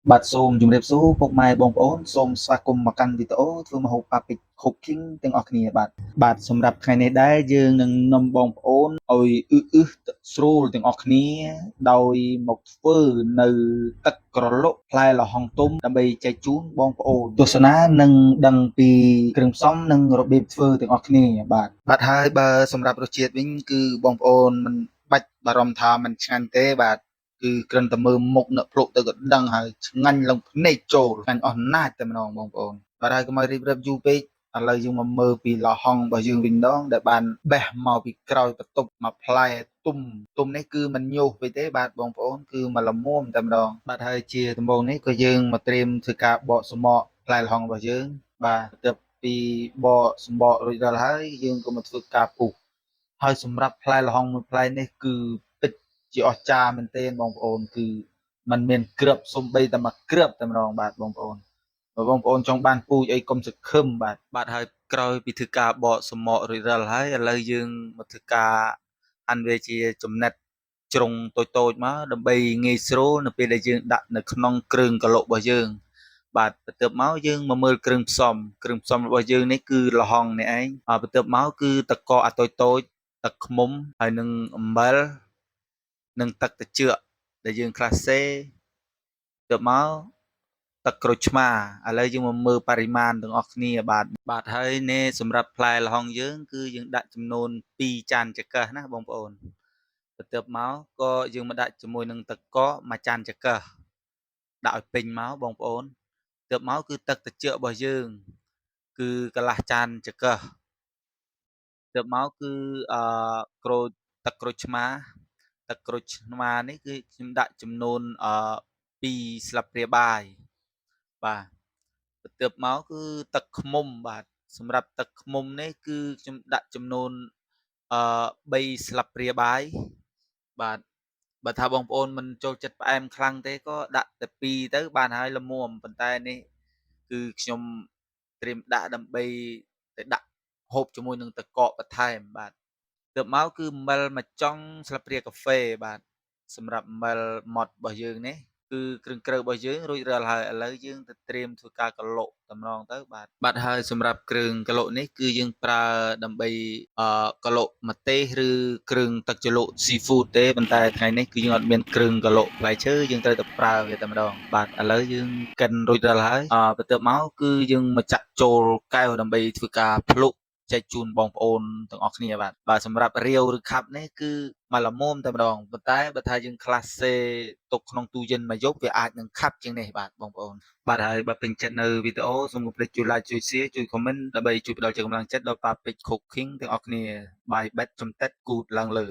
បាទសូមជម្រាបសួរពុកម៉ែបងប្អូនសូមស្វាគមន៍មកកាន់វីដេអូធ្វើម្ហូបប៉ាពេច Cooking ទាំងអស់គ្នាបាទសម្រាប់ថ្ងៃនេះដែរយើងនឹងនាំបងប្អូនឲ្យស្រួលទាំងអស់គ្នាដោយមកធ្វើនៅទឹកក្រឡុកផ្លែល្ហុងទុំដើម្បីចែកជូនបងប្អូនទស្សនានិងដឹងពីគ្រឿងផ្សំនិងរបៀបធ្វើទាំងអស់គ្នាបាទហើយបើសម្រាប់រសជាតិវិញគឺបងប្អូនមិនបាច់បារម្ភថាมันឆ្ងាញ់ទេបាទគឺគ្រាន់តែមើលមុខអ្នកភ្លក់ទៅក៏ដឹងហើយឆ្ងាញ់ឡើងភ្នែកចូលឆ្ងាញ់អស់ណាស់តែម្ដងបងប្អូនបាទហើយកុំឲ្យរៀបរាប់យូរពេកឥឡូវយើងមកមើលពីល្ហុងរបស់យើងវិញម្ដងដែលបានបេះមកពីក្រោយបន្ទប់មួយផ្លែទុំនេះគឺมันញុះពេកទេបាទបងប្អូនគឺមកល្មមតែម្ដងបាទហើយជាដំបូងនេះក៏យើងមកត្រៀមធ្វើការបកសំបកផ្លែល្ហុងរបស់យើងបាទបន្ទាប់ពីបកសំបករួចរាល់ហើយយើងក៏មកធ្វើការពុះហើយសម្រាប់ផ្លែល្ហុងមួយផ្លែនេះគឺពិតជាអស្ចារ្យមែនទែនបងប្អូនគឺมันមានគ្រាប់សំបីតែមួយគ្រាប់តែម្ដងបាទបងប្អូនបើបងប្អូនចង់បានពូជអីកុំសង្ឃឹមបាទហើយក្រោយពីធ្វើការបកសំបករួចរាល់ហើយឥឡូវយើងមកធ្វើការហាន់វាជាចំណិតជ្រុងតូចៗមកដើម្បីងាយស្រួលនៅពេលដែលយើងដាក់នៅក្នុងគ្រឿងកាឡុករបស់យើងបាទបន្ទាប់មកយើងមកមើលគ្រឿងផ្សំរបស់យើងនេះគឺល្ហុងនេះឯងបន្ទាប់មកគឺទឹកកកអាតូចទឹកឃ្មុំហើយនឹងអំបិលនិងទឹកត្រជាក់ដែលយើងក្លាសេបន្ទាប់មកទឹកក្រូចឆ្មាឥឡូវយើងមកមើលបរិមាណទាំងអស់គ្នាបាទហើយនេះសម្រាប់ផ្លែល្ហុងយើងគឺយើងដាក់ចំនួន2ចានចង្កឹះណាបងប្អូនបន្ទាប់មកក៏យើងមកដាក់ជាមួយនឹងទឹកកកមួយចានចង្កឹះដាក់ឲ្យពេញមកបងប្អូនបន្ទាប់មកគឺទឹកត្រជាក់របស់យើងគឺកន្លះចានចង្កឹះបន្ទាប់មកគឺអឺទឹកក្រូចឆ្មានេះគឺខ្ញុំដាក់ចំនួន2ស្លាបព្រាបាយបាទបន្ទាប់មកគឺទឹកឃ្មុំបាទសម្រាប់ទឹកឃ្មុំនេះគឺខ្ញុំដាក់ចំនួន3ស្លាបព្រាបាយបាទបើថាបងប្អូនមិនចូលចិត្តផ្អែមខ្លាំងទេក៏ដាក់តែ2ទៅបានហើយល្មមប៉ុន្តែនេះគឺខ្ញុំត្រៀមដាក់ដើម្បីទៅដាក់ហូបជាមួយនឹងទឹកកកបន្ថែមបាទទើបមកគឺអំបិលមួយចុងស្លាបព្រាកាហ្វេបាទសម្រាប់អំបិលម៉ដ្ឋរបស់យើងនេះគឺគ្រឿងក្រៅរបស់យើងរួចរាល់ហើយឥឡូវយើងទៅត្រៀមធ្វើការកឡុកតម្រងទៅបាទហើយសម្រាប់គ្រឿងកឡុកនេះគឺយើងប្រើដើម្បីកឡុកម្ទេសឬគ្រឿងទឹកជ្រលក់ Seafood ទេប៉ុន្តែថ្ងៃនេះគឺយើងអត់មានគ្រឿងកឡុកផ្លែឈើយើងត្រូវតែប្រើវាតែម្ដងបាទឥឡូវយើងកិនរួចរាល់ហើយបន្ទាប់មកគឺយើងមកចាក់ចូលកែវដើម្បីធ្វើការភ្លុកចែកជូនបងប្អូនទាំងអស់គ្នាបាទសម្រាប់រាវឬខាប់នេះគឺមកល្មមតែម្ដងប៉ុន្តែបើថាយើងក្លាសេទុកក្នុងទូយិនមួយយប់វាអាចនឹងខាប់ជាងនេះបាទបងប្អូនបាទហើយបើពេញចិត្តនៅវីដេអូសូមកុំភ្លេចជួយ like ជួយ share ជួយ comment ដើម្បីជួយផ្ដល់ជាកម្លាំងចិត្តដល់ប៉ាពេជ្រ Cooking ទាំងអស់គ្នាបាយបិទចំតិតគូតឡើងលើ